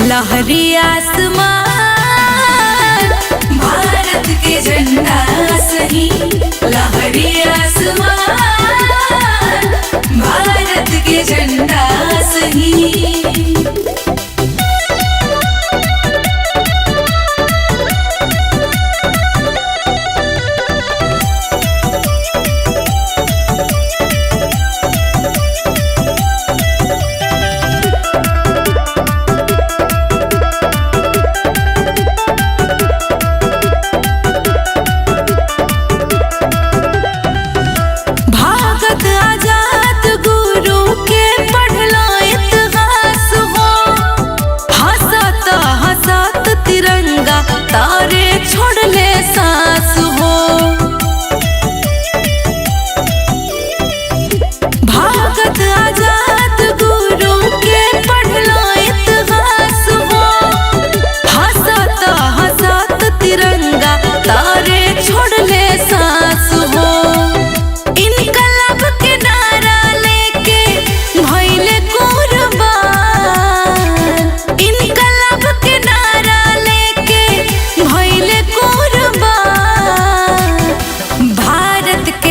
लहरी आसमान, भारत के झंडा सही। लहरी आसमान, भारत के झंडा सही। तारे छोड़ ले सांस हो, भागत आजाद गुरु के पढ़ लो इतिहास हो। हंसत हंसत तिरंगा तारे छोड़ ले सांस हो। इनकलाब के नारा लेके भइले कुर्बान, इनकलाब के नारा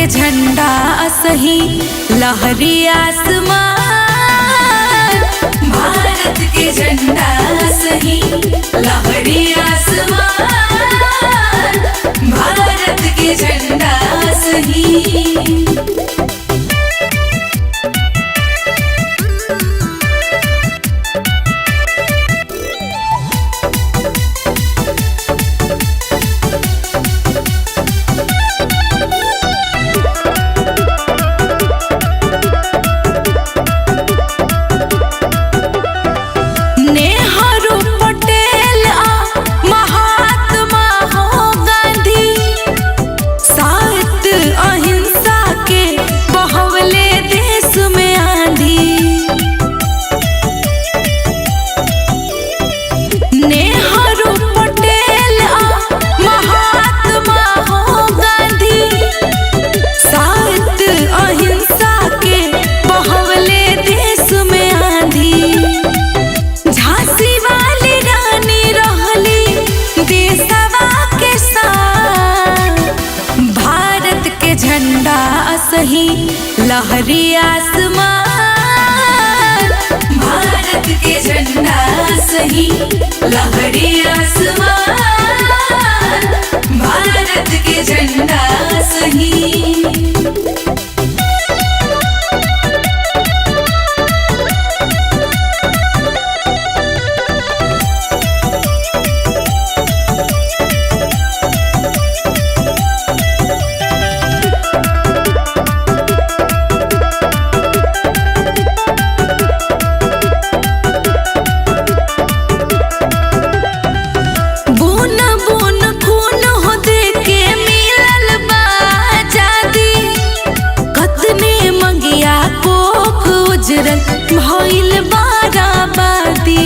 झंडा सही। लहरी आसमान, भारत के झंडा सही। लहरी आसमान, भारत के झंडा सही। झंडा सही। लहरी आसमान, भारत के झंडा सही। लहरी आसमान, भारत के झंडा सही। भइल बाराबादी,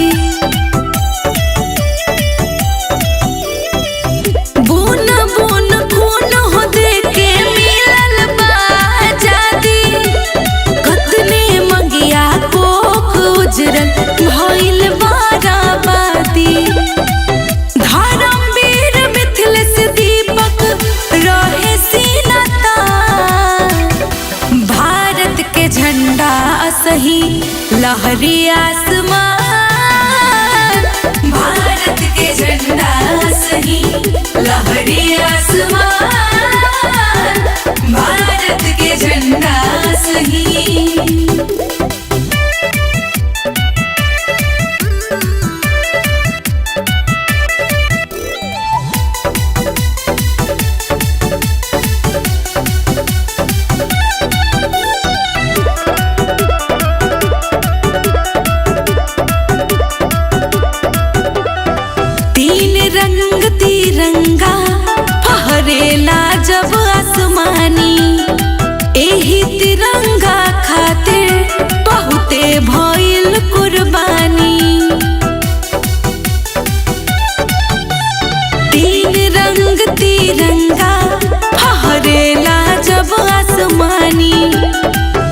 बून बून खून हो दे के मिलल बाजादी। कतने मंगिया कोख उजरल भइल बाराबादी। धर्मवीर मिथिलेश दीपक रहे सीनता, भारत के झंडा सही। लहरी आसमान, भारत के झंडा सही। लहरी आसमान, भारत के झंडा सही। रंग तिरंगा फहरेला जब आसमानी। एही तिरंगा खातिर बहुते भइल कुर्बानी। तीन रंग तिरंगा फहरेला जब आसमानी।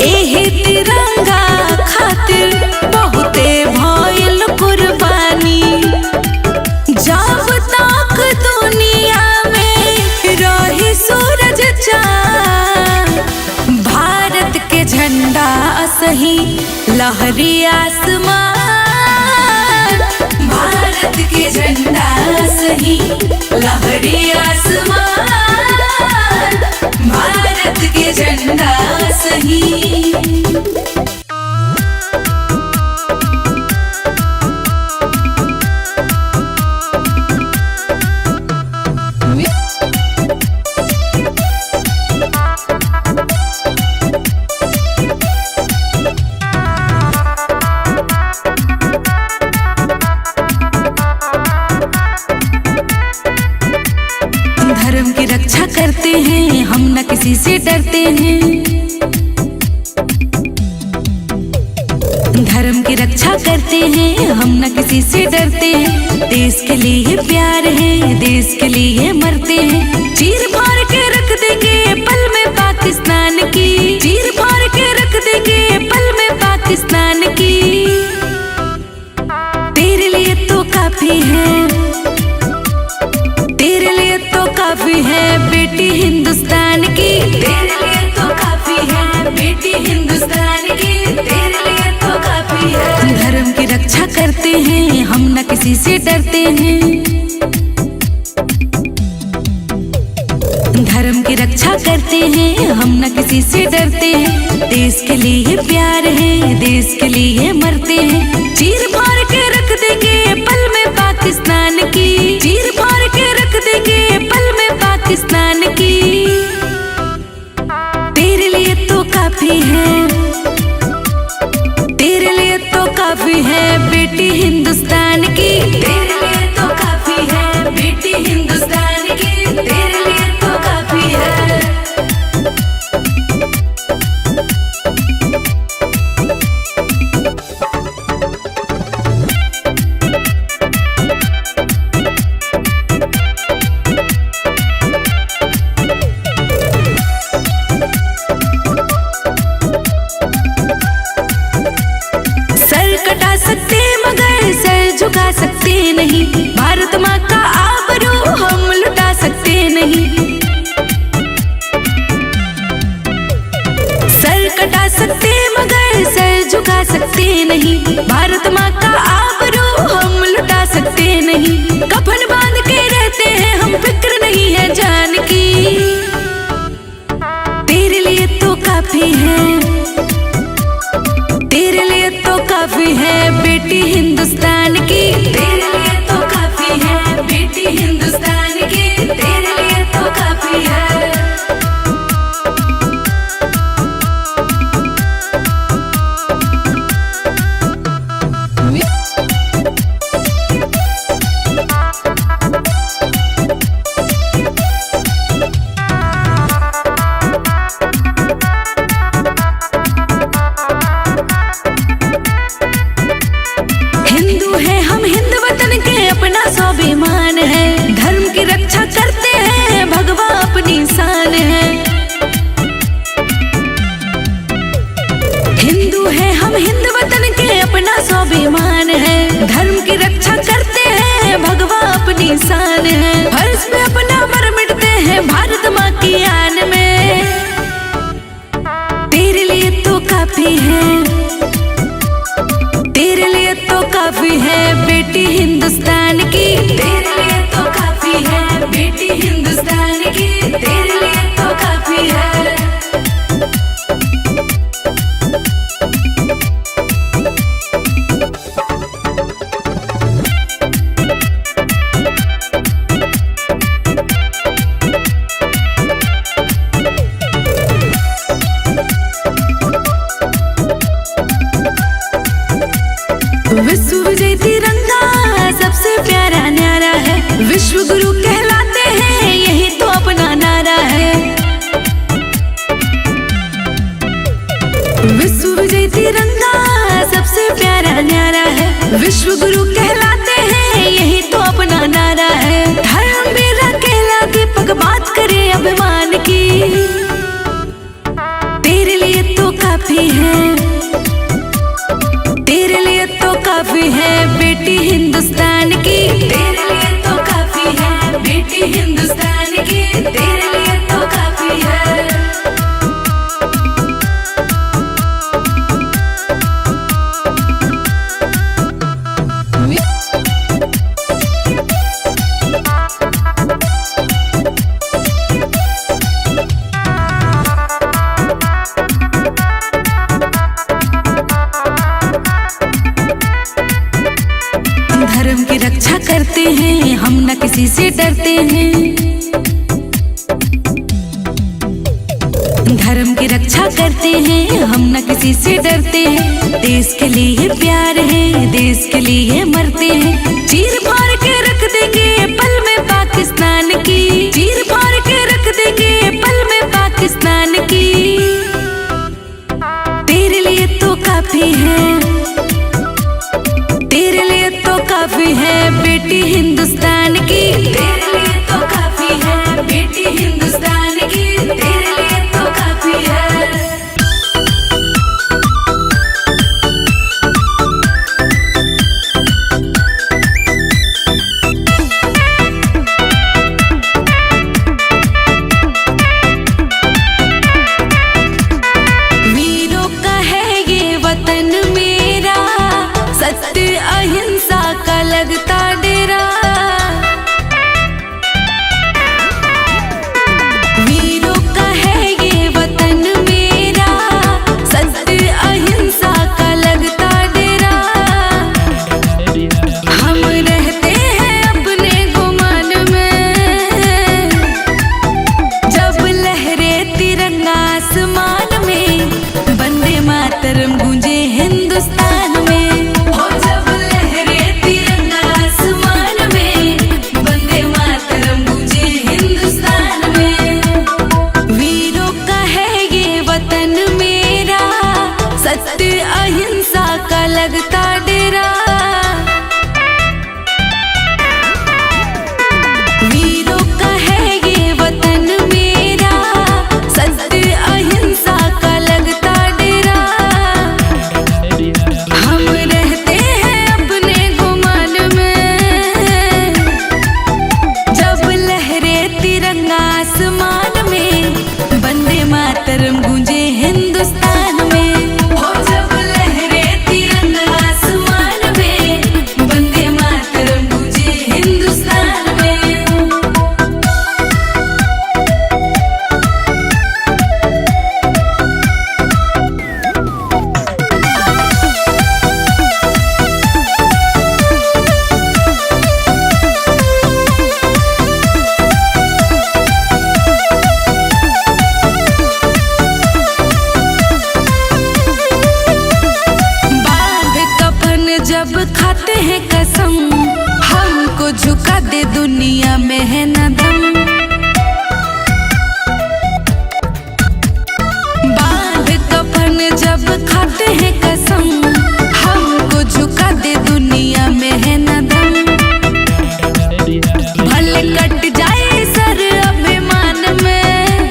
एही तिरंगा खातिर बहुते भइल कुर्बानी। फहरी आसमान, भारत के झंडा सही लहरी आसमान, भारत के झंडा सही। धर्म की रक्षा करते हैं हम, न किसी से डरते हैं। धर्म की रक्षा करते हैं हम, न किसी से डरते हैं। देश के लिए प्यार है, देश के लिए मरते हैं। चीर फाड़ के रख देंगे पल में पाकिस्तान की, चीर फाड़ के रख देंगे पल में पाकिस्तान की। तेरे लिए तो काफी है, तेरे लिए तो काफी है बेटी हिंदुस्तान की, तेरे लिए तो काफी है बेटी हिंदुस्तान की, तेरे लिए तो काफी है। धर्म की रक्षा करते हैं हम, न किसी से डरते हैं। धर्म की रक्षा करते हैं हम, न किसी से डरते हैं। देश के लिए प्यार है, देश के लिए मरते हैं। चीर फाड़ के रख देंगे पल में पाकिस्तान की, चीर फाड़ के रख देंगे पल में पाकिस्तान की। तेरे लिए तो काफी है, तेरे लिए तो काफी है बेटी हिंदुस्तान की, तेरे लिए तो काफी है बेटी हिंदुस्तान की, तेरे लिए तो काफी है। कटा सकते मगर सर झुका सकते नहीं, भारत माँ का आबरू हम लुटा सकते नहीं। सर कटा सकते मगर सर झुका सकते नहीं, भारत माँ का आबरू हम लुटा सकते नहीं। कफन बांध के रहते हैं हम, फिक्र नहीं है जान की। तेरे लिए तो काफी है, तेरे लिए तो काफी है बेटी हिंदुस्तान की, तेरे लिए तो काफी है बेटी हिंदुस्तान की, तेरे लिए तो काफी है। धर्म की रक्षा करते हैं, हम न किसी से डरते हैं। धर्म की रक्षा करते हैं, हम न किसी से डरते हैं। देश के लिए प्यार है, देश के लिए मरते हैं। चीर फाड़ के रख देंगे पल में पाकिस्तान की, चीर फाड़ के रख देंगे पल में पाकिस्तान की। तेरे लिए तो काफी है, तेरे लिए तो काफी है बेटी हिंदुस्तान की। तेरे लिए तो काफी है बेटी हिंदुस्तान की, तेरे लिए तो काफी है। वीरों का है ये वतन मेरा, सत्य अहिंसा का लगता डेरा। वीरों का है ये वतन मेरा, सत्य अहिंसा का लगता डेरा। हम रहते हैं अपने गुमान में, जब लहरे तिरंगा आसमान में, वंदे मातरम गूंजे हिंदुस्तान में। हो जब लहरे तिरंगा आसमान में, वंदे मातरम गूंजे हिंदुस्तान में। वीरों का है ये वतन मेरा, सत्य अहिंसा का लगता डेरा। वीरों का है ये वतन मेरा, सत्य अहिंसा का लगता डेरा। हम रहते हैं अपने गुमान में, जब लहरे तिरंगा आसमान में, वंदे मातरम गूंजे हिंदुस्तान में। हो जब लहरे तिरंगा आसमान में, वंदे मातरम गूंजे हिंदुस्तान में। बांध कफन जब खाते हैं कसम, हमको झुका दे दुनिया में है न दम। बांध कफन जब खाते हैं कसम, हमको झुका दे दुनिया में है न दम। भले कट जाए सर अभिमान में,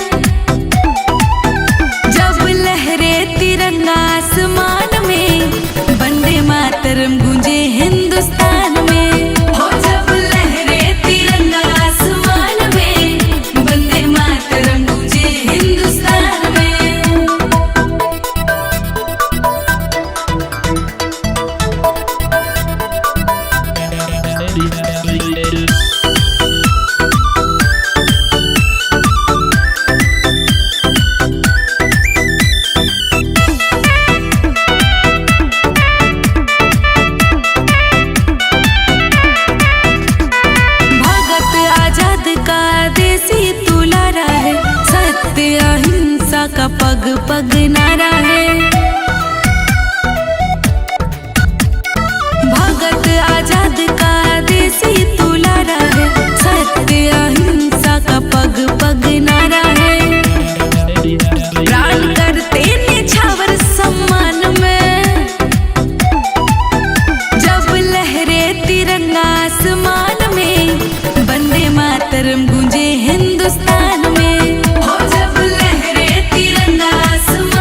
जब लहरे तिरंगा आसमान में, वंदे मातरम गूंजे हिंदुस्तान में। हो जब लहरे तिरंगा आसमान में, वंदे मातरम गूंजे हिंदुस्तान में। भगत आजाद का देसी दुलारा है, सत्य अहिंसा का पग पग नारा है। भगत आजाद का देसी दुलारा है, सत्य अहिंसा का पग पग नारा है। प्राण करते निछावर सम्मान में, जब लहरे तिरंगा आसमान में, वंदे मातरम गूंजे हिंदुस्तान में। हो जब लहरे तिरंगा आसमान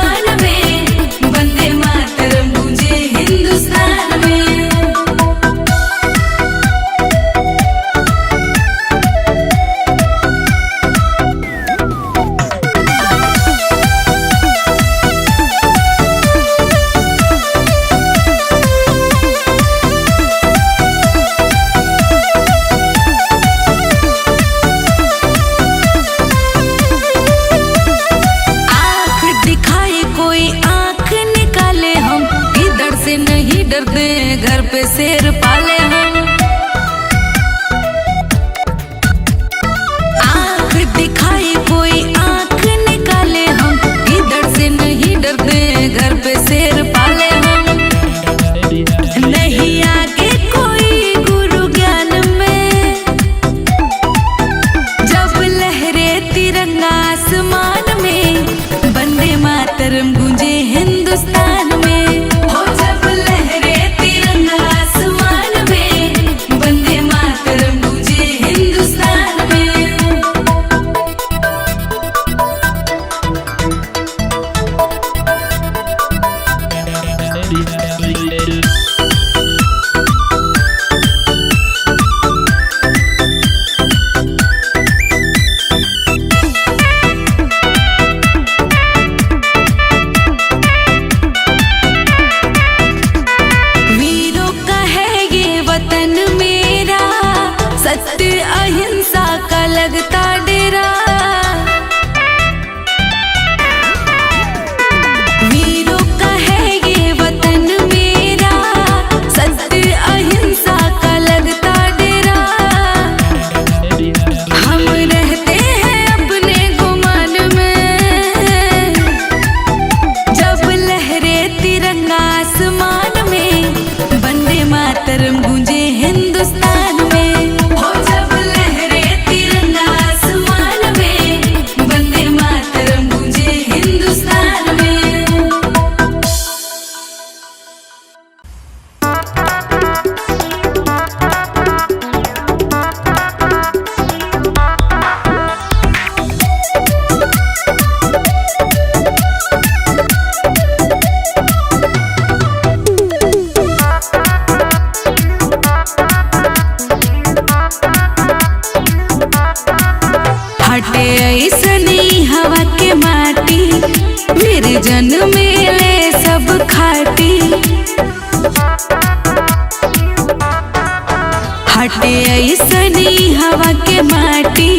हटे ऐसनी हवा के माटी,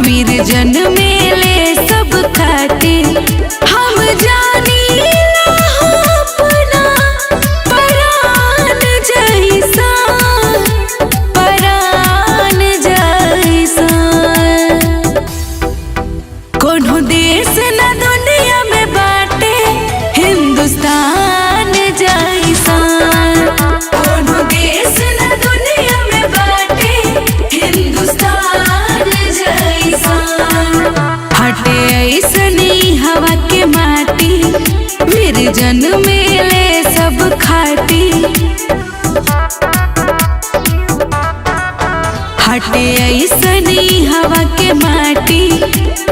वीर जन मेले सब खाटे। हम जानी हो अपना परान जैसा, परान जैसा। कोनो देश न दुनिया में बाटे हिंदुस्तान जैसा। कोनो देश न दुनिया में बाटे हिंदुस्तान जैसा। हटे ऐसनी हवा के माटी, वीर जन मेले सब खाटी। हटे ऐसनी हवा के माटी,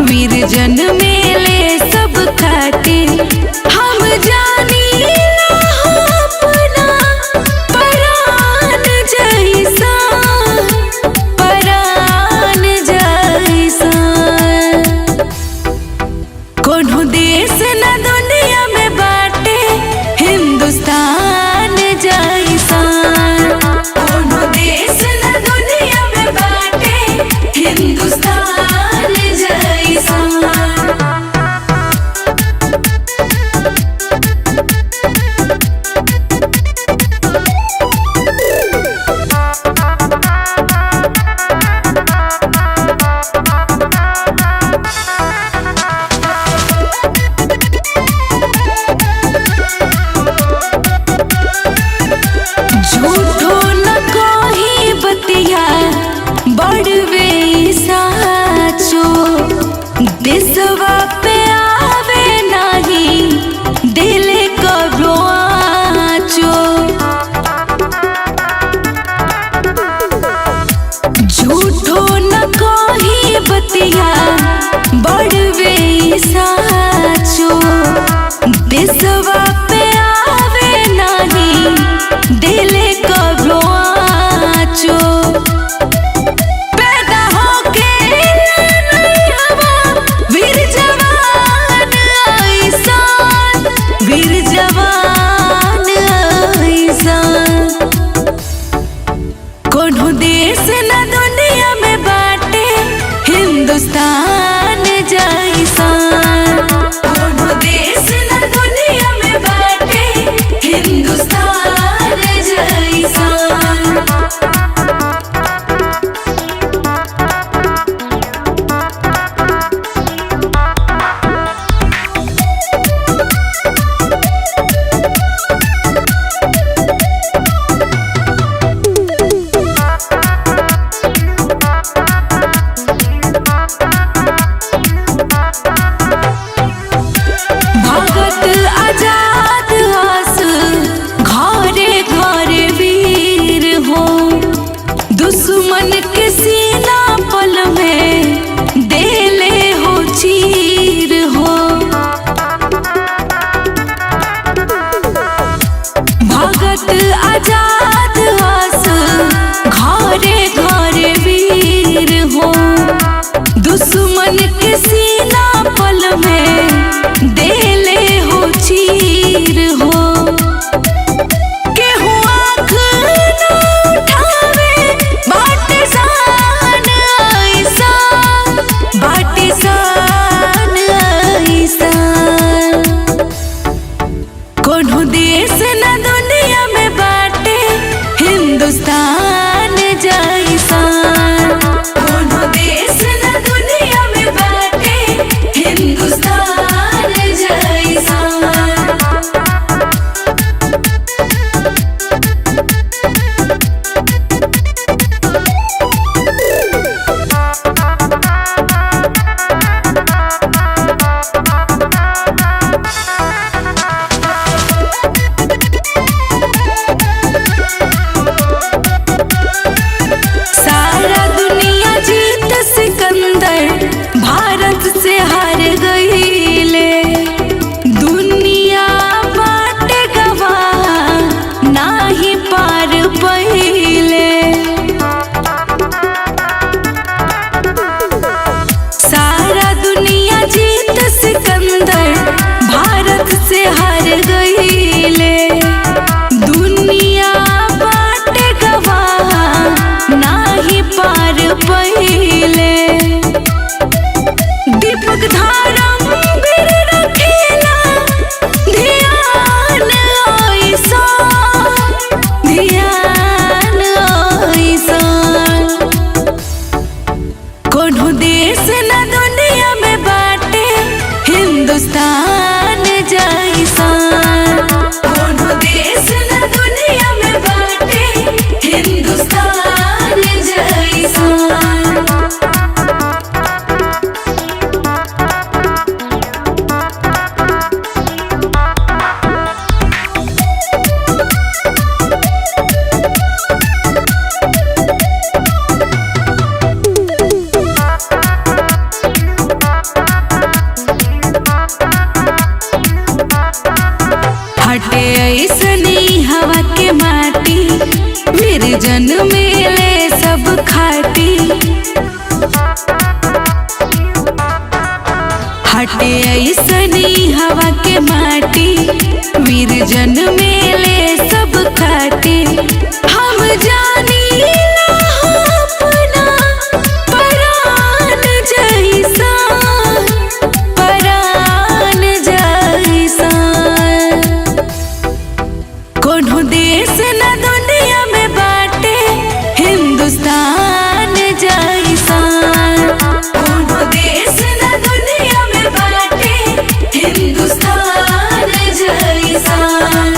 वीर जन मेले सब खाटे। हम जानी हो अपना परान जैसा, परान जैसा। कोनो देश न दुनिया में बाटे हिंदुस्तान जैसा। कोनो देश न दुनिया में बाटे हिंदुस्तान जैसा। झूठो न कोही बतिया बड़वे साचो, देशवा पे आवे नाही दिले कबो आचो। झूठो न कोही बतिया बड़वे साचो, देशवा पे आवे नाही दिले कबो आचो। पैदा होके वीर जवान ऐसान, वीर जवान ऐसान। कोनो देश न दुनिया में बाटे हिंदुस्तान जैसा। कोनो देश न दुनिया में बाटे हिंदुस्तान जैसा। भगत आजाद आस घरे घरे वीर हो, दुश्मन के सीना पल में देले हो चीर हो। भगत आजाद आस घरे घरे वीर हो, दुश्मन के सीना पल में देले हो चीर हो। केहू आँख न उठावे बाटे हिंदुस्तान जैसान कोनो देश न दुनिया में बाटे हिंदुस्तान जैसान।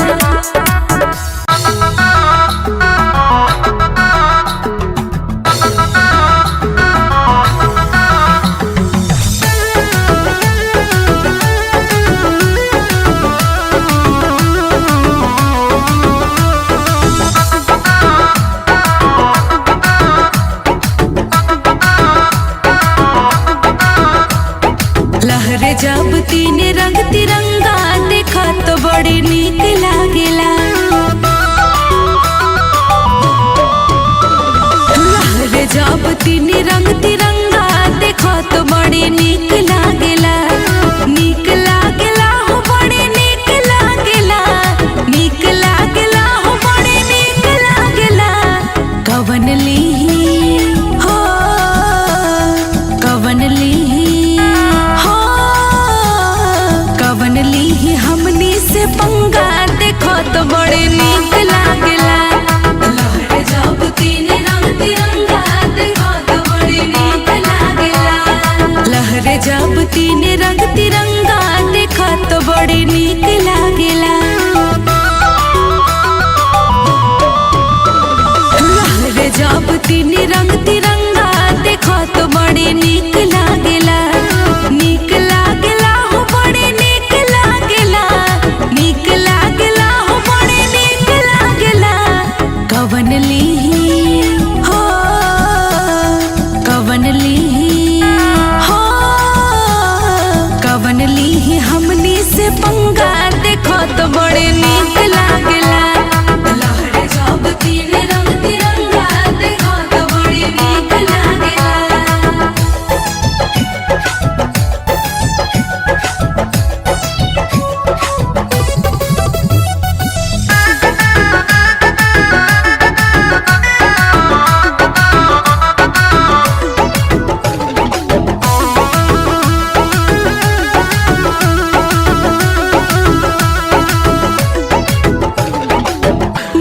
लहरे जब तीन रंग तिरंगा देखा तो बड़ी नीक लागेला। लहरे जब तीन रंग तिरंगा देखा तो बड़ी नीक लागेला। नीक लागेला हो बड़ी नीक लागेला। नीक लागेला हो बड़ी नीक लागेला। कवन लीही हो कवन लीही कवन लीही हमनी से पंगा देखो तो बड़े नीक लागेला। लहरे जब तीन रंग तिरंगा देखो तो बड़े नीक लागेला। लहरे जब तीन रंग तिरंगा देखो तो बड़े नीक लागेला। लहरे जब तीन रंग तिरंगा देखो तो बड़े नीक लागेला। नीक लागेला हो बड़े नीक लागेला। नीक लागेला हो बड़े नीक लागेला। कवन लीही हो कवन लीही हो कवन लीही हमनी से पंगा देखो तो बड़े नीक लागेला। लहरे जब तीन रंग तिरंगा देखो तो बड़े नीक लागेला।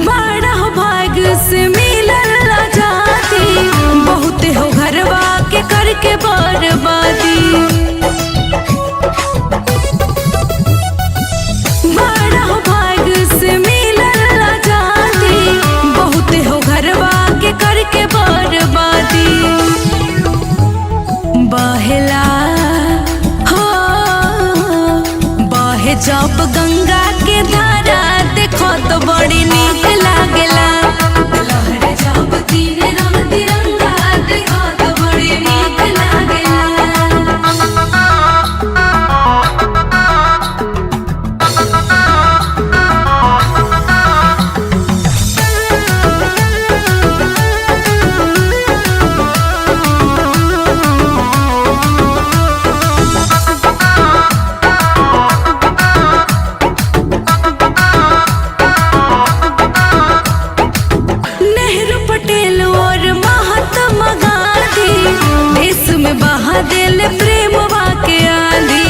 बड़ा हो भाग्य से मिलल आजादी। बहुते हो घरवा के करके बर्बादी। बड़ा हो भाग्य से मिलल आजादी। बहुते हो घरवा के करके बर्बादी। बहेला हो बहे जब गंगा के धारा देखो तो बड़ी नीक लागेला। लहरे जब तीन रंग तिरंगा देखो तो बड़ी नीक लागेला। नेहरू पटेल और महात्मा गांधी देश में बहा दिल प्रेम के आंधी।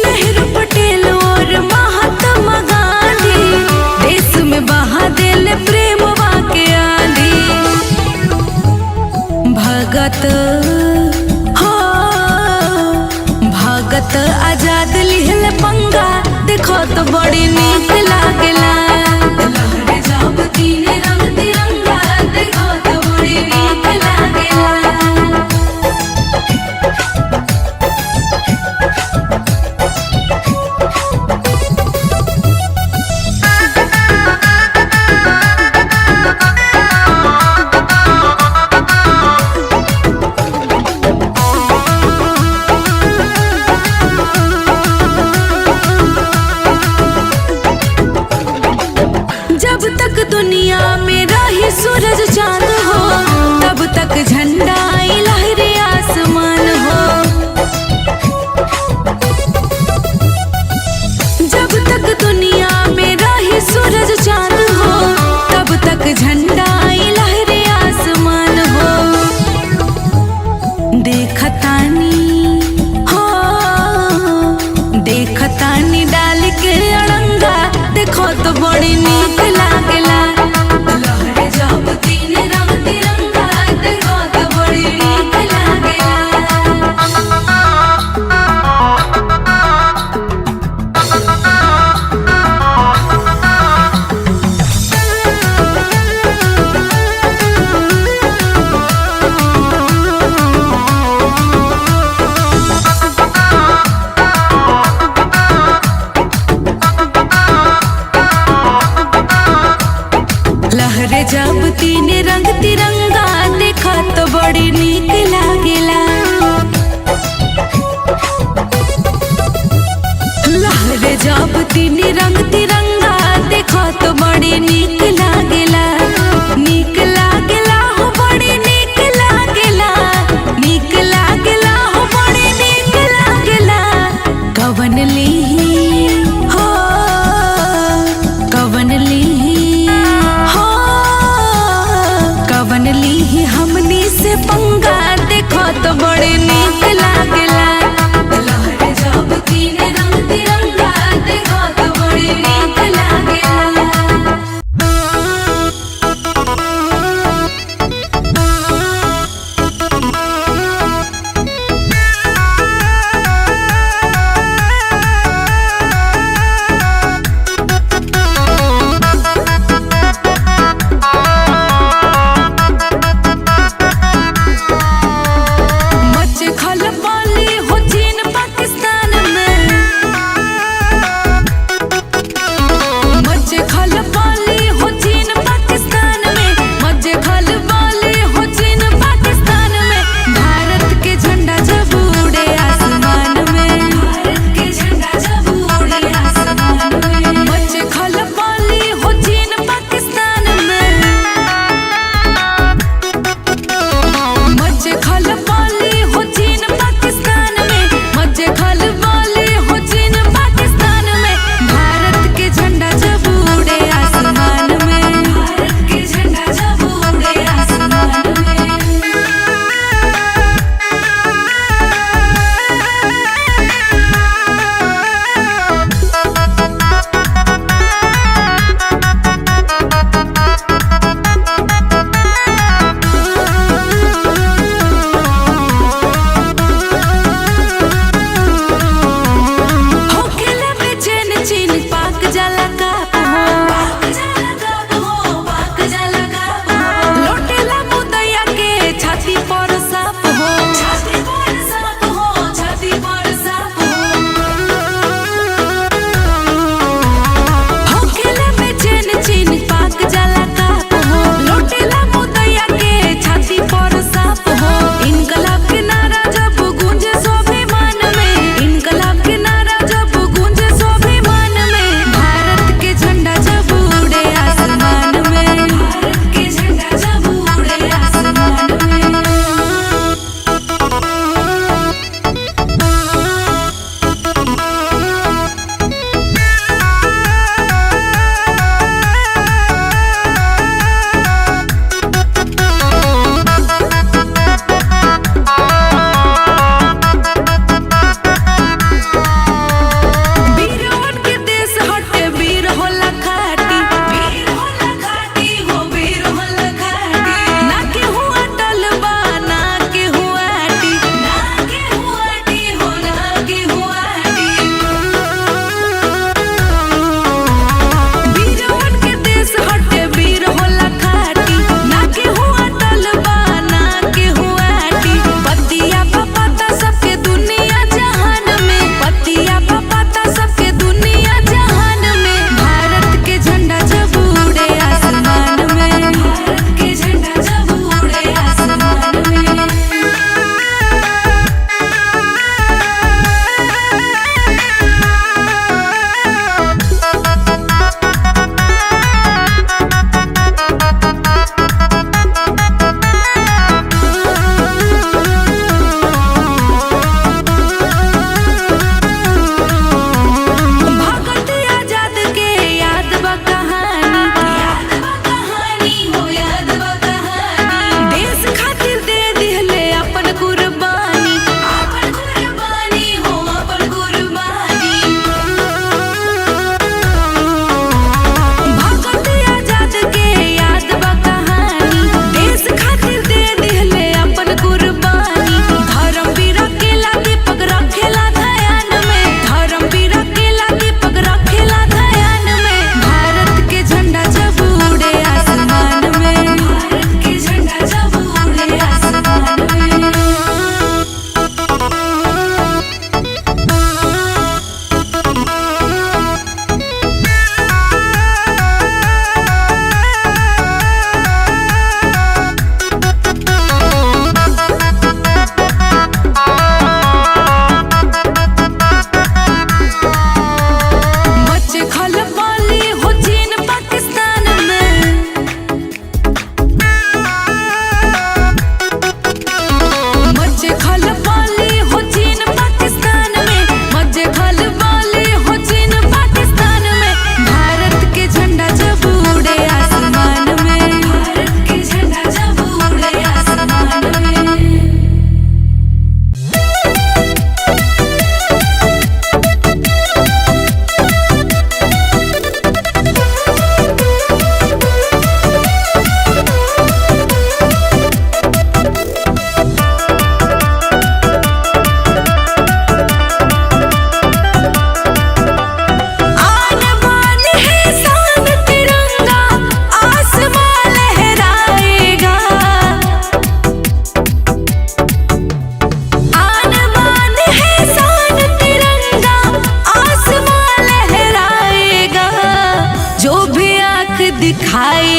नेहरू पटेल और महात्मा गांधी देश में बहा दिल प्रेम के आंधी। भगत हो भगत आजाद लिहल पंगा देखो तो बड़ी नीक लागेला। लहरे जब तीन रंग तिरंगा देखो तो बड़ी नीक लागेला। जब तक दुनिया में रही सूरज चांद हो तब तक झंडा लहरे आसमान हो। जब तक दुनिया में रही सूरज चांद हो तब तक झंडा लहरे आसमान हो। देखतानी हो देखतानी डाल के अड़ंगा देखो तो बड़ी नीक लागे। लहरे जब तीन रंग तिरंगा देखा तो बड़ी नीक लागेला। लहरे जब तीन रंग तिरंगा देखा तो बड़ी नीक लागेला। नीक लागेला हो बड़ी नीक लागेला। नीक लागेला हो बड़ी नीक लागेला। कवन लीही हो कवन लीही हो कवन लीही हमनी से पंगा देखो तो बड़े नीक लागेला। लहरे जब तीन रंग तिरंगा देखो तो बड़े नीक लागेला।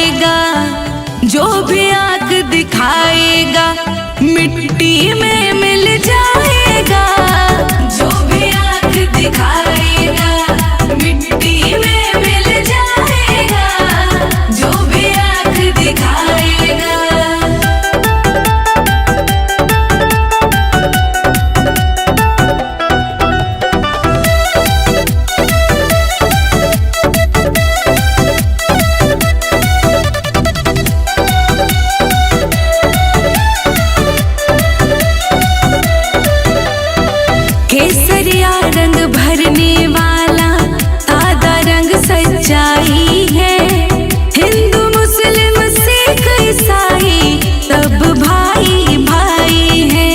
दिखाएगा, जो भी आँख दिखाएगा मिट्टी में मिल जाएगा। जो भी आँख दिखाएगा मिट्टी में मिल जाएगा, जो भी आँख दिखाएगा। केसरिया रंग भरने वाला सादा रंग सच्चाई है। हिंदू मुस्लिम सिख ईसाई सब भाई भाई है।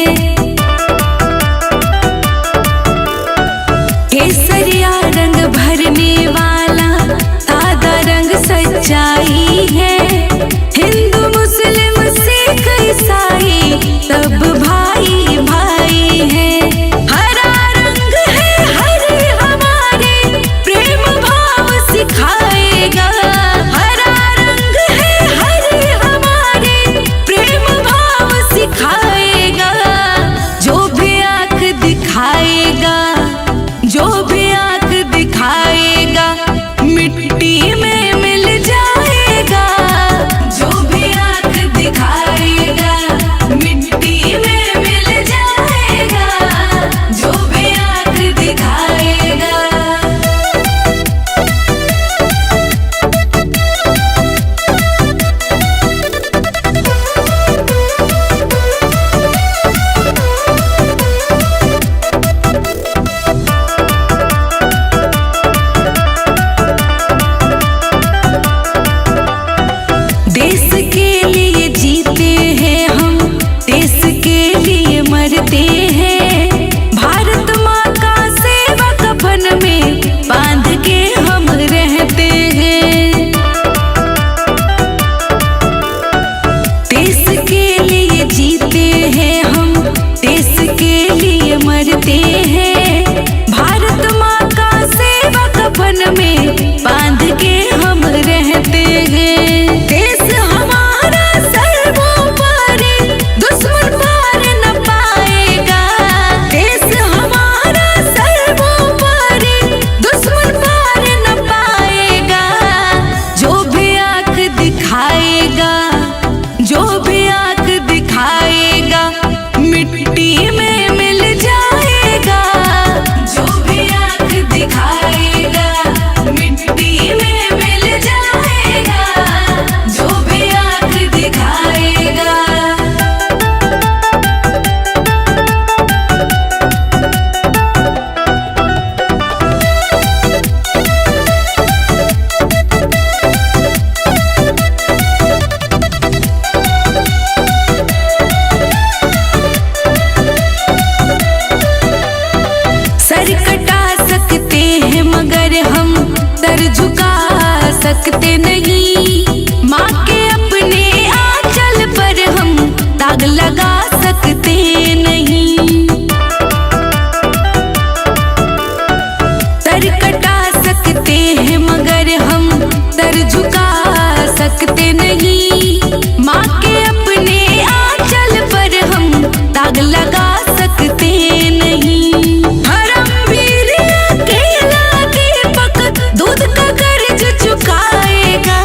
केसरिया रंग भरने वाला सादा रंग सच्चाई है। हिंदू मुस्लिम सिख ईसाई सब भाई भाई है। सिखाएगा हरा रंग है, हरे हमारे प्रेम भाव सिखाएगा। जो भी आँख दिखाएगा, जो भी आँख दिखाएगा मिट्टी में मिल जाएगा। जो भी आँख दिखाएगा मिट्टी में मिल जाएगा, जो भी आँख दिखाएगा। देश के लिए जीते हैं हम, देश के लिए मरते हैं। भारत माँ का सेवा कफन में बांध के हम रहते हैं। देश के लिए जीते हैं हम, देश के लिए मरते हैं। भारत माँ का सेवा कफन में बांध के हम रहते हैं। देश हमारा सर्वोपरि, दुश्मन पार न पाएगा। देश हमारा सर्वोपरि, दुश्मन पार न पाएगा। जो भी आँख दिखाएगा, जो भी आँख दिखाएगा मिट्टी में मिल जाएगा। जो भी आँख दिखाएगा मिट्टी में मिल जाएगा, जो भी आँख दिखाएगा। सर कटा सकते हैं मगर हम सर झुका सकते नहीं। माँ के अपने आंचल पर हम दाग लगा सकते नहीं। सर कटा सकते हैं मगर हम सर झुका सकते नहीं। माँ के अपने आंचल पर हम दाग लगा सकते नहीं। दूध का कर्ज चुकाएगा,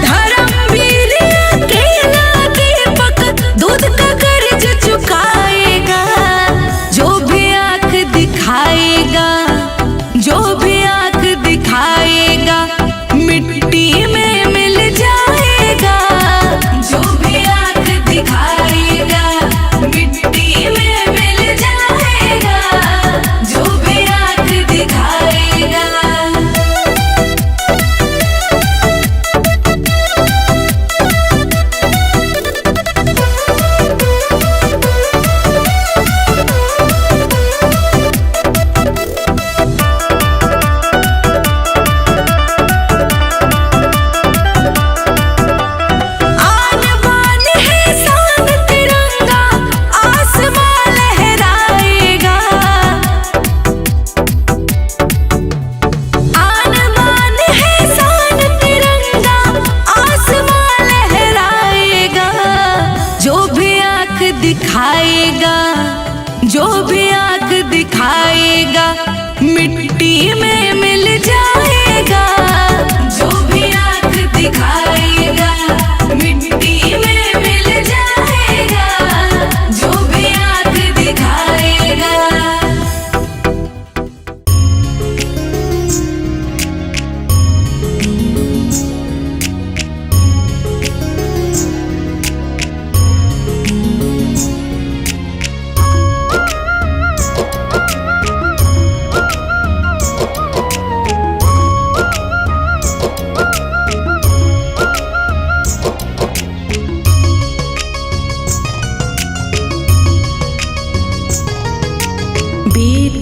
धर्मवीर अकेला दीपक दूध का कर्ज चुकाएगा। जो भी आँख दिखाएगा, जो भी आँख दिखाएगा मिट्टी में मिल जाएगा।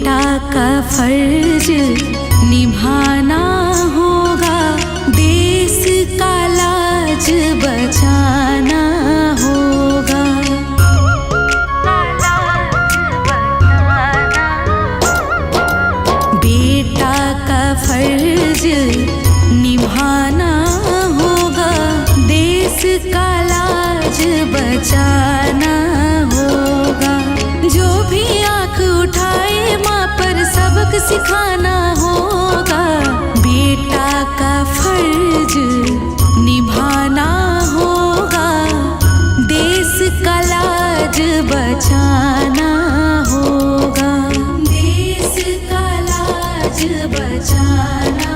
बेटा का फर्ज निभाना होगा, देश का लाज बचाना होगा। बेटा का फर्ज निभाना होगा, देश का लाज बचाना होगा। जो भी आँख उठाए माँ पर सबक सिखाना होगा, बेटा का फर्ज निभाना होगा, देश का लाज बचाना होगा, देश का लाज बचाना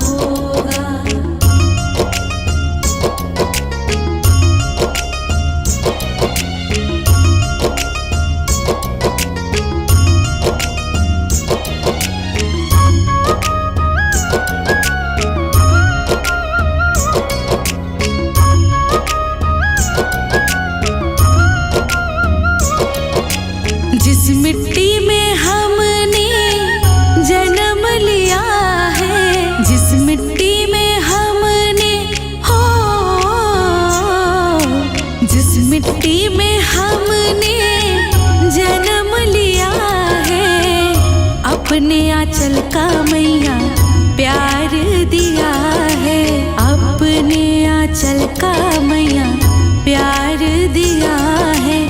होगा। जिस मिट्टी में हमने जन्म लिया है, जिस मिट्टी में हमने जिस मिट्टी में हमने जन्म लिया है, अपने आंचल का मैया प्यार दिया है, अपने आंचल का मैया प्यार दिया है।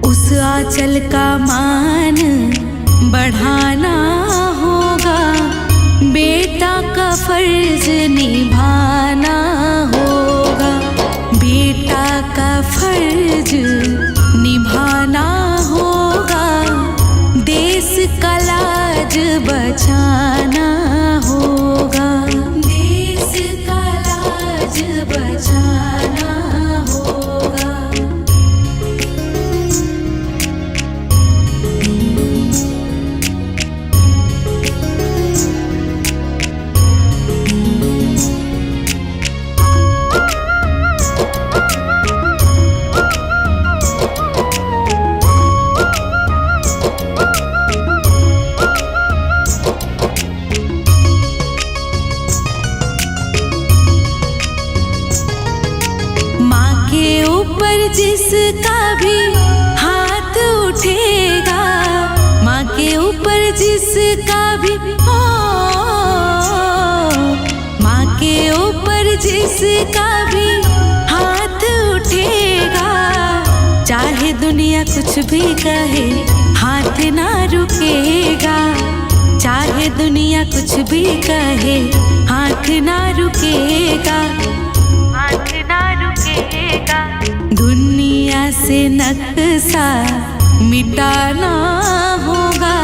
उस आंचल का मान बढ़ाना होगा, बेटा का फर्ज निभाना होगा, बेटा का फर्ज निभाना होगा, देश का लाज बचाना होगा, देश का लाज बचाना होगा। ऊपर जिसका भी हाथ उठेगा, माँ के ऊपर जिसका भी माँ के ऊपर जिसका भी हाथ उठेगा, चाहे दुनिया कुछ भी कहे हाथ ना रुकेगा, चाहे दुनिया कुछ भी कहे हाथ ना रुकेगा, हाथ ना रुकेगा। दुनिया से नक्शा मिटाना होगा,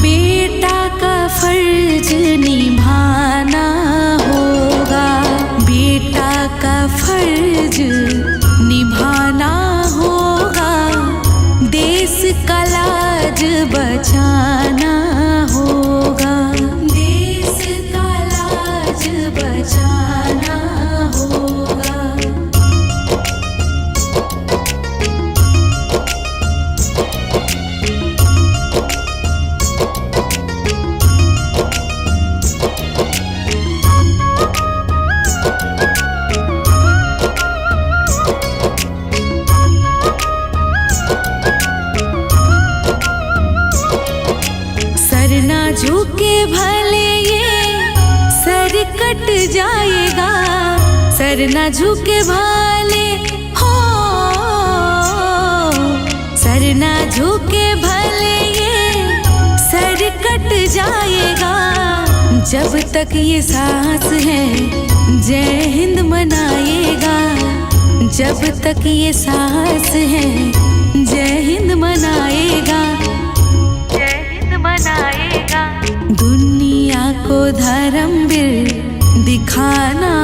बेटा का फर्ज निभाना होगा, बेटा का फर्ज निभाना होगा, देश का लाज बचाना होगा, देश का लाज बचाना होगा। सर ना झुके भले ये सर कट जाएगा, सर ना झुके भले सर ना झुके भले ये सर कट जाएगा, जब तक ये सांस है जय हिंद मनाएगा, जब तक ये सांस है जय हिंद मनाएगा, जय हिंद मनाएगा। दुनिया को धर्मवीर दिखाना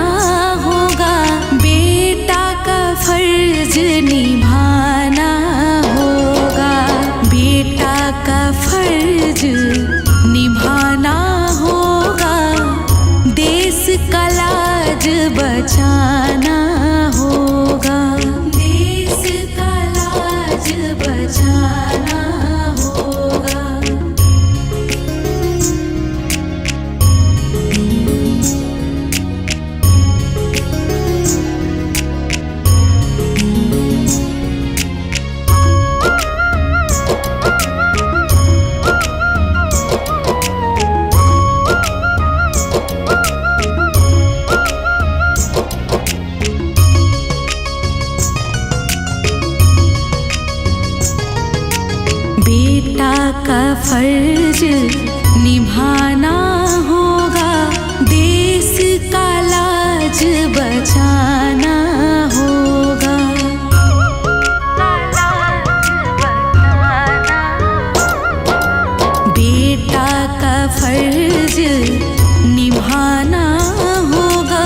होगा, बेटा का फर्ज निभाना होगा, बेटा का फर्ज निभाना होगा, देश का लाज बचाना होगा, देश का लाज बचाना फर्ज निभाना होगा, देश का लाज बचाना होगा। बेटा का फर्ज निभाना होगा,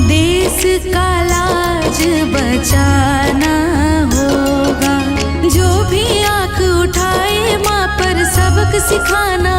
देश का लाज बचाना होगा। जो भी आँख उठाए माँ पर सबक सिखाना